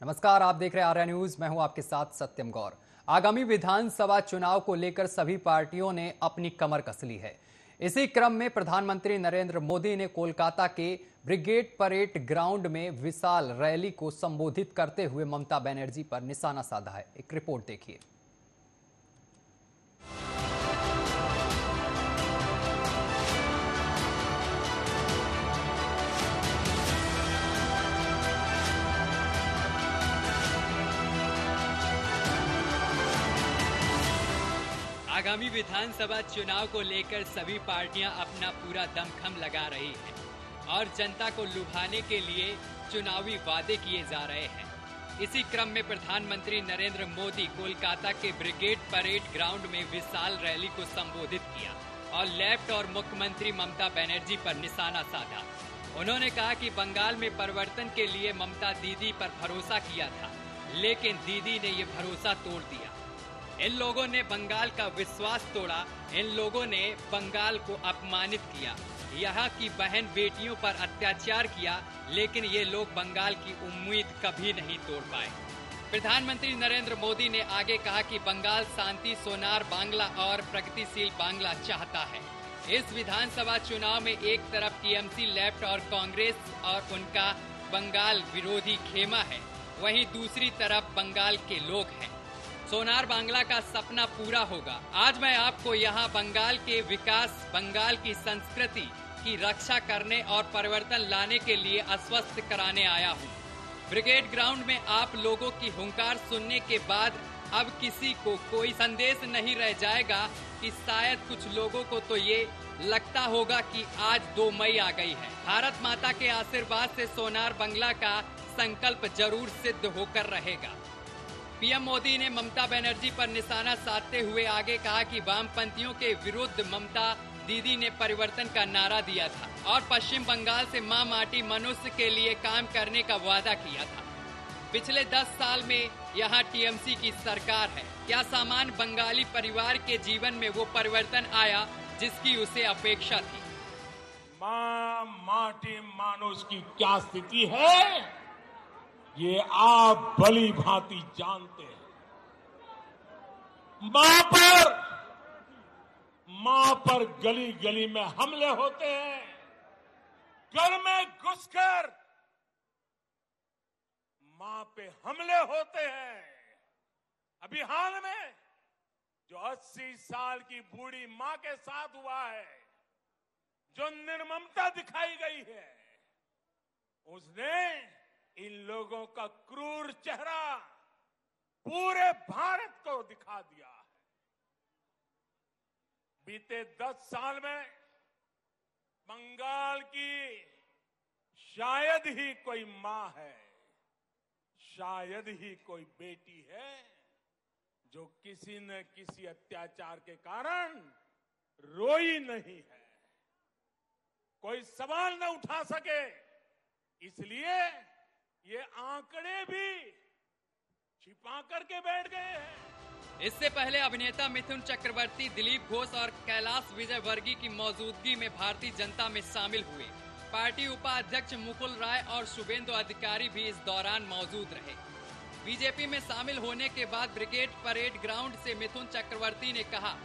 नमस्कार, आप देख रहे हैं आर्या न्यूज। मैं हूं आपके साथ सत्यम गौर। आगामी विधानसभा चुनाव को लेकर सभी पार्टियों ने अपनी कमर कस ली है। इसी क्रम में प्रधानमंत्री नरेंद्र मोदी ने कोलकाता के ब्रिगेड परेड ग्राउंड में विशाल रैली को संबोधित करते हुए ममता बनर्जी पर निशाना साधा है। एक रिपोर्ट देखिए। आगामी विधानसभा चुनाव को लेकर सभी पार्टियां अपना पूरा दमखम लगा रही हैं और जनता को लुभाने के लिए चुनावी वादे किए जा रहे हैं। इसी क्रम में प्रधानमंत्री नरेंद्र मोदी कोलकाता के ब्रिगेड परेड ग्राउंड में विशाल रैली को संबोधित किया और लेफ्ट और मुख्यमंत्री ममता बनर्जी पर निशाना साधा। उन्होंने कहा कि बंगाल में परिवर्तन के लिए ममता दीदी पर भरोसा किया था, लेकिन दीदी ने ये भरोसा तोड़ दिया। इन लोगों ने बंगाल का विश्वास तोड़ा, इन लोगों ने बंगाल को अपमानित किया, यहाँ की बहन बेटियों पर अत्याचार किया, लेकिन ये लोग बंगाल की उम्मीद कभी नहीं तोड़ पाए। प्रधानमंत्री नरेंद्र मोदी ने आगे कहा कि बंगाल शांति, सोनार बांग्ला और प्रगतिशील बांग्ला चाहता है। इस विधानसभा चुनाव में एक तरफ टीएमसी लेफ्ट और कांग्रेस और उनका बंगाल विरोधी खेमा है, वहीं दूसरी तरफ बंगाल के लोग हैं। सोनार बांग्ला का सपना पूरा होगा। आज मैं आपको यहाँ बंगाल के विकास, बंगाल की संस्कृति की रक्षा करने और परिवर्तन लाने के लिए आश्वस्त कराने आया हूँ। ब्रिगेड ग्राउंड में आप लोगों की हुंकार सुनने के बाद अब किसी को कोई संदेश नहीं रह जाएगा कि शायद कुछ लोगों को तो ये लगता होगा कि आज 2 मई आ गई है। भारत माता के आशीर्वाद से सोनार बांग्ला का संकल्प जरूर सिद्ध होकर रहेगा। पीएम मोदी ने ममता बनर्जी पर निशाना साधते हुए आगे कहा कि वामपंथियों के विरुद्ध ममता दीदी ने परिवर्तन का नारा दिया था और पश्चिम बंगाल से मां माटी मनुष्य के लिए काम करने का वादा किया था। पिछले 10 साल में यहां टीएमसी की सरकार है। क्या सामान्य बंगाली परिवार के जीवन में वो परिवर्तन आया जिसकी उसे अपेक्षा थी? मां माटी मानुष की क्या स्थिति है ये आप भली भांति जानते हैं। मां पर गली गली में हमले होते हैं, घर में घुसकर मां पे हमले होते हैं। अभी हाल में जो 80 साल की बूढ़ी मां के साथ हुआ है, जो निर्ममता दिखाई गई है, उसने इन लोगों का क्रूर चेहरा पूरे भारत को दिखा दिया है। बीते 10 साल में बंगाल की शायद ही कोई मां है, शायद ही कोई बेटी है जो किसी न किसी अत्याचार के कारण रोई नहीं है, कोई सवाल न उठा सके। इसलिए ये आंकड़े भी छिपा करके बैठ गए हैं। इससे पहले अभिनेता मिथुन चक्रवर्ती, दिलीप घोष और कैलाश विजयवर्गीय की मौजूदगी में भारतीय जनता में शामिल हुए। पार्टी उपाध्यक्ष मुकुल राय और शुभेंदु अधिकारी भी इस दौरान मौजूद रहे। बीजेपी में शामिल होने के बाद ब्रिगेड परेड ग्राउंड से मिथुन चक्रवर्ती ने कहा,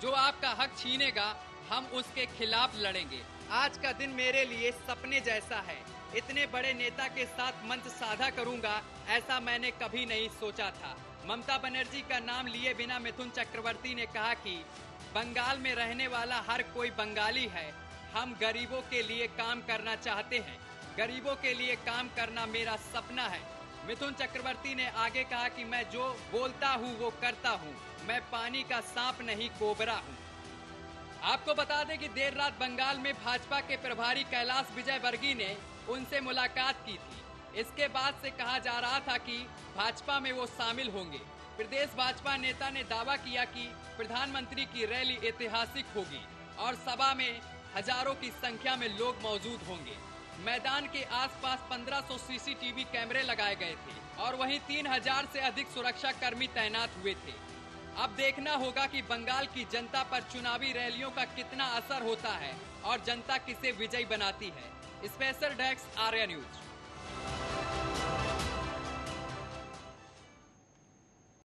जो आपका हक छीनेगा हम उसके खिलाफ लड़ेंगे। आज का दिन मेरे लिए सपने जैसा है। इतने बड़े नेता के साथ मंच साझा करूंगा, ऐसा मैंने कभी नहीं सोचा था। ममता बनर्जी का नाम लिए बिना मिथुन चक्रवर्ती ने कहा कि बंगाल में रहने वाला हर कोई बंगाली है। हम गरीबों के लिए काम करना चाहते हैं, गरीबों के लिए काम करना मेरा सपना है। मिथुन चक्रवर्ती ने आगे कहा कि मैं जो बोलता हूँ वो करता हूँ, मैं पानी का सांप नहीं कोबरा हूँ। आपको बता दें कि देर रात बंगाल में भाजपा के प्रभारी कैलाश विजयवर्गीय ने उनसे मुलाकात की थी। इसके बाद से कहा जा रहा था कि भाजपा में वो शामिल होंगे। प्रदेश भाजपा नेता ने दावा किया कि प्रधानमंत्री की रैली ऐतिहासिक होगी और सभा में हजारों की संख्या में लोग मौजूद होंगे। मैदान के आसपास 1500 सीसीटीवी कैमरे लगाए गए थे और वहीं 3000 से अधिक सुरक्षा कर्मी तैनात हुए थे। अब देखना होगा कि बंगाल की जनता पर चुनावी रैलियों का कितना असर होता है और जनता किसे विजयी बनाती है। Special desk Arya news.